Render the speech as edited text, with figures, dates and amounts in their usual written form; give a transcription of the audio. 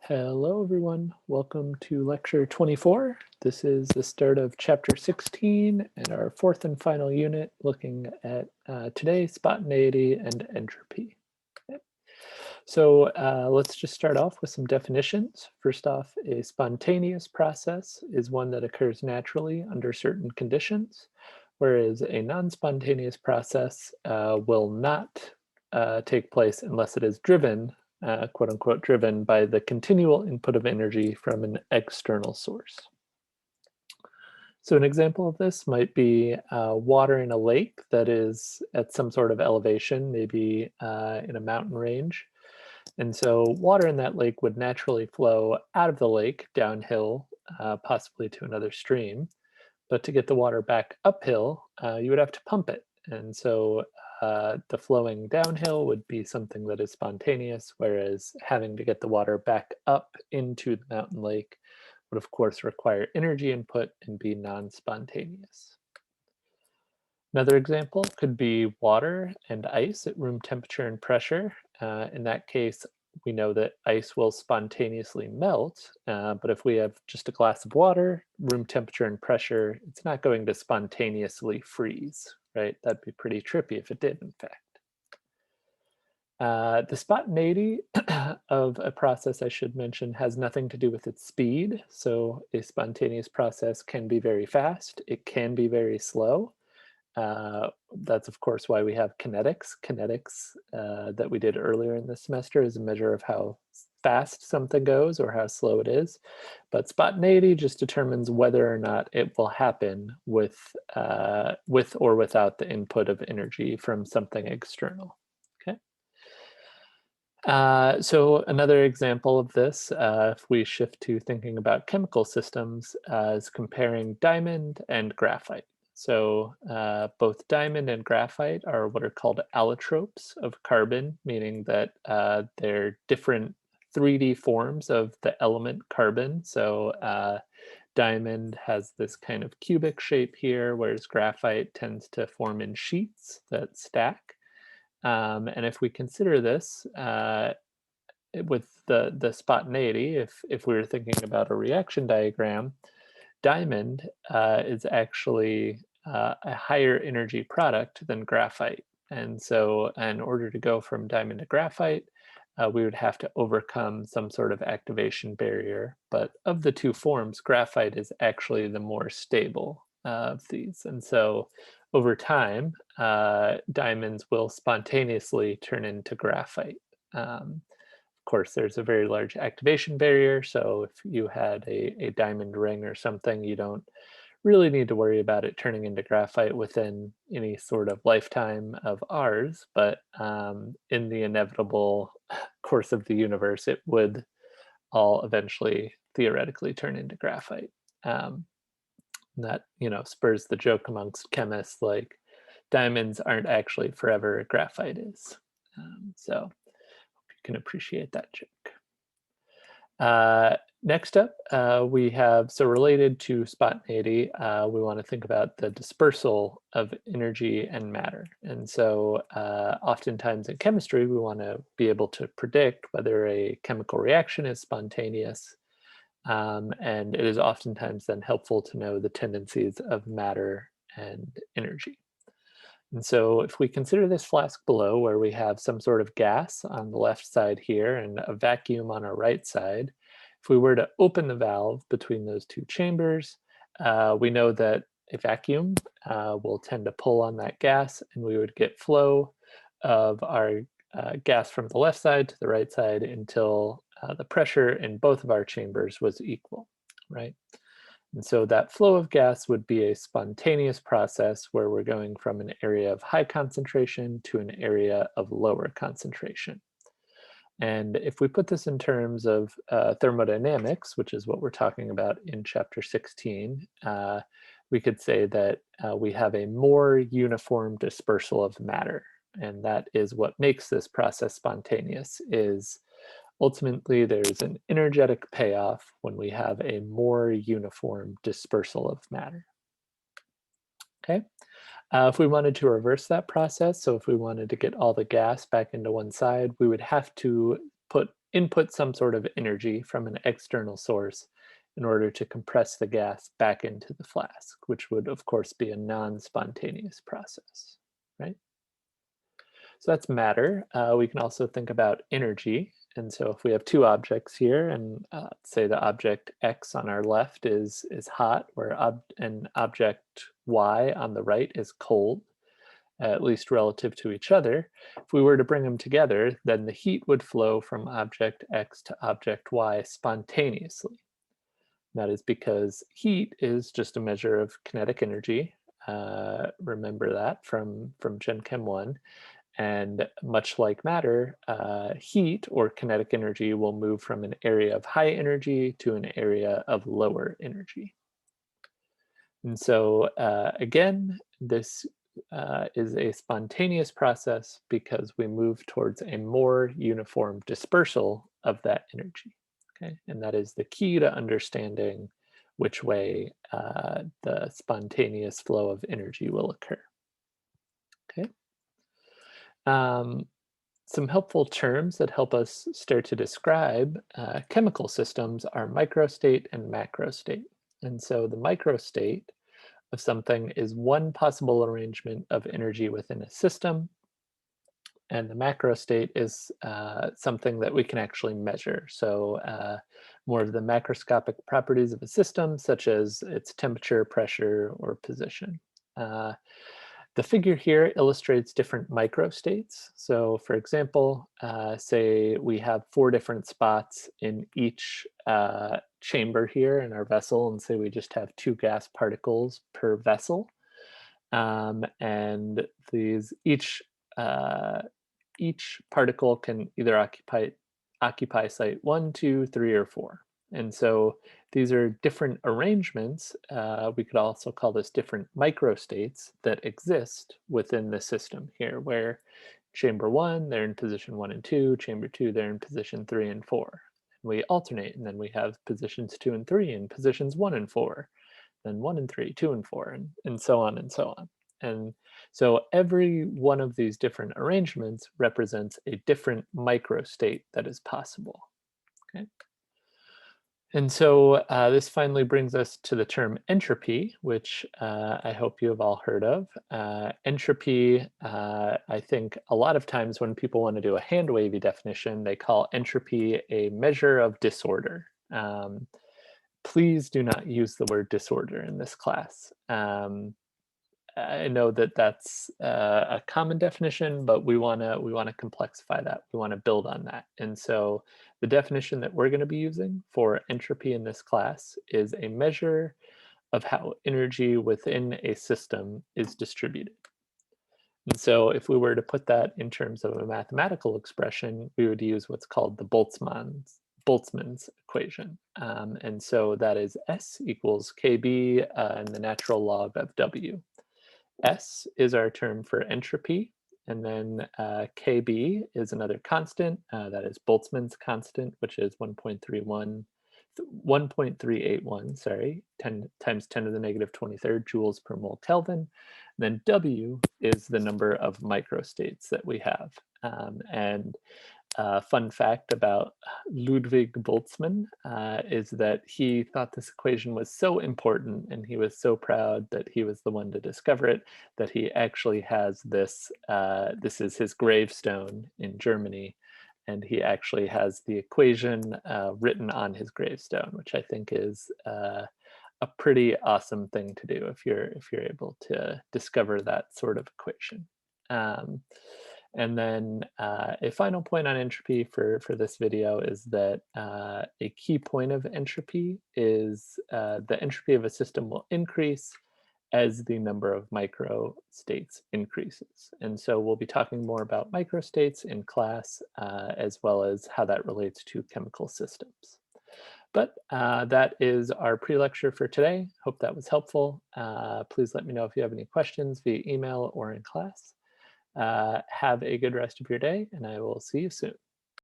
Hello, everyone. Welcome to lecture 24. This is the start of chapter 16 and our fourth and final unit looking at today spontaneity and entropy. Okay. So let's just start off with some definitions. First off, a spontaneous process is one that occurs naturally under certain conditions, whereas a non-spontaneous process will not take place unless it is driven, quote unquote, driven by the continual input of energy from an external source. So an example of this might be water in a lake that is at some sort of elevation, maybe in a mountain range. And so water in that lake would naturally flow out of the lake downhill, possibly to another stream. But to get the water back uphill, you would have to pump it. And so the flowing downhill would be something that is spontaneous, whereas having to get the water back up into the mountain lake would, of course, require energy input and be non-spontaneous. Another example could be water and ice at room temperature and pressure. In that case, we know that ice will spontaneously melt, but if we have just a glass of water, room temperature and pressure, it's not going to spontaneously freeze, right? That'd be pretty trippy if it did, in fact. The spontaneity of a process, I should mention, has nothing to do with its speed. So a spontaneous process can be very fast, it can be very slow. That's of course why we have kinetics. Kinetics that we did earlier in the semester is a measure of how fast something goes or how slow it is. But spontaneity just determines whether or not it will happen with or without the input of energy from something external. Okay. So another example of this, if we shift to thinking about chemical systems, is comparing diamond and graphite. So both diamond and graphite are what are called allotropes of carbon, meaning that they're different 3D forms of the element carbon. So diamond has this kind of cubic shape here, whereas graphite tends to form in sheets that stack. And if we consider this with the spontaneity, if we were thinking about a reaction diagram, diamond is actually a higher energy product than graphite. And so in order to go from diamond to graphite, we would have to overcome some sort of activation barrier. But of the two forms, graphite is actually the more stable of these. And so over time, diamonds will spontaneously turn into graphite. Of course, there's a very large activation barrier. So if you had a diamond ring or something, you don't really need to worry about it turning into graphite within any sort of lifetime of ours. But in the inevitable course of the universe, it would all eventually theoretically turn into graphite. That, spurs the joke amongst chemists like diamonds aren't actually forever, graphite is. So hope you can appreciate that joke. Next up, we have, so related to spontaneity, we want to think about the dispersal of energy and matter. And so oftentimes in chemistry, we want to be able to predict whether a chemical reaction is spontaneous. And it is oftentimes then helpful to know the tendencies of matter and energy. And so if we consider this flask below where we have some sort of gas on the left side here and a vacuum on our right side, if we were to open the valve between those two chambers, we know that a vacuum will tend to pull on that gas and we would get flow of our gas from the left side to the right side until the pressure in both of our chambers was equal, right? And so that flow of gas would be a spontaneous process where we're going from an area of high concentration to an area of lower concentration. And if we put this in terms of thermodynamics, which is what we're talking about in chapter 16, we could say that we have a more uniform dispersal of matter. And that is what makes this process spontaneous, is ultimately there's an energetic payoff when we have a more uniform dispersal of matter. Okay. If we wanted to reverse that process, so if we wanted to get all the gas back into one side, we would have to put input some sort of energy from an external source in order to compress the gas back into the flask, which would, of course, be a non-spontaneous process, right? So that's matter. We can also think about energy. And so if we have two objects here, and say the object X on our left is hot, where an object Y on the right is cold, at least relative to each other, if we were to bring them together, then the heat would flow from object X to object Y spontaneously. That is because heat is just a measure of kinetic energy. Remember that from Gen Chem 1. And much like matter, heat or kinetic energy will move from an area of high energy to an area of lower energy. And so again, this is a spontaneous process because we move towards a more uniform dispersal of that energy. Okay, and that is the key to understanding which way the spontaneous flow of energy will occur. Okay. Um, some helpful terms that help us start to describe chemical systems are microstate and macrostate. And so the microstate of something is one possible arrangement of energy within a system, and the macrostate is something that we can actually measure. So more of the macroscopic properties of a system, such as its temperature, pressure, or position. The figure here illustrates different microstates. So for example, say we have 4 different spots in each chamber here in our vessel, and say we just have 2 gas particles per vessel. And these each particle can either occupy site 1, 2, 3, or 4. And so these are different arrangements. We could also call this different microstates that exist within the system here, where chamber 1, they're in position 1 and 2, chamber 2, they're in position 3 and 4. We alternate, and then we have positions 2 and 3 and positions 1 and 4, then 1 and 3, 2 and 4, and so on and so on. And so every one of these different arrangements represents a different microstate that is possible. Okay. And so this finally brings us to the term entropy, which I hope you have all heard of. Entropy, I think a lot of times when people want to do a hand-wavy definition, they call entropy a measure of disorder. Please do not use the word disorder in this class. I know that that's a common definition, but we want to complexify that. We want to build on that. And so the definition that we're going to be using for entropy in this class is a measure of how energy within a system is distributed. And so if we were to put that in terms of a mathematical expression, we would use what's called the Boltzmann's equation. And so that is S equals KB and the natural log of W. S is our term for entropy, and then KB is another constant, that is Boltzmann's constant, which is 1.381, sorry, 10 times 10 to the negative 23rd joules per mole Kelvin. And then W is the number of microstates that we have. And fun fact about Ludwig Boltzmann is that he thought this equation was so important, and he was so proud that he was the one to discover it, that he actually has this, this is his gravestone in Germany, and he actually has the equation written on his gravestone, which I think is a pretty awesome thing to do if you're able to discover that sort of equation. And then a final point on entropy for this video is that a key point of entropy is the entropy of a system will increase as the number of microstates increases. And so we'll be talking more about microstates in class, as well as how that relates to chemical systems. But that is our pre-lecture for today. Hope that was helpful. Please let me know if you have any questions via email or in class. Have a good rest of your day, and I will see you soon.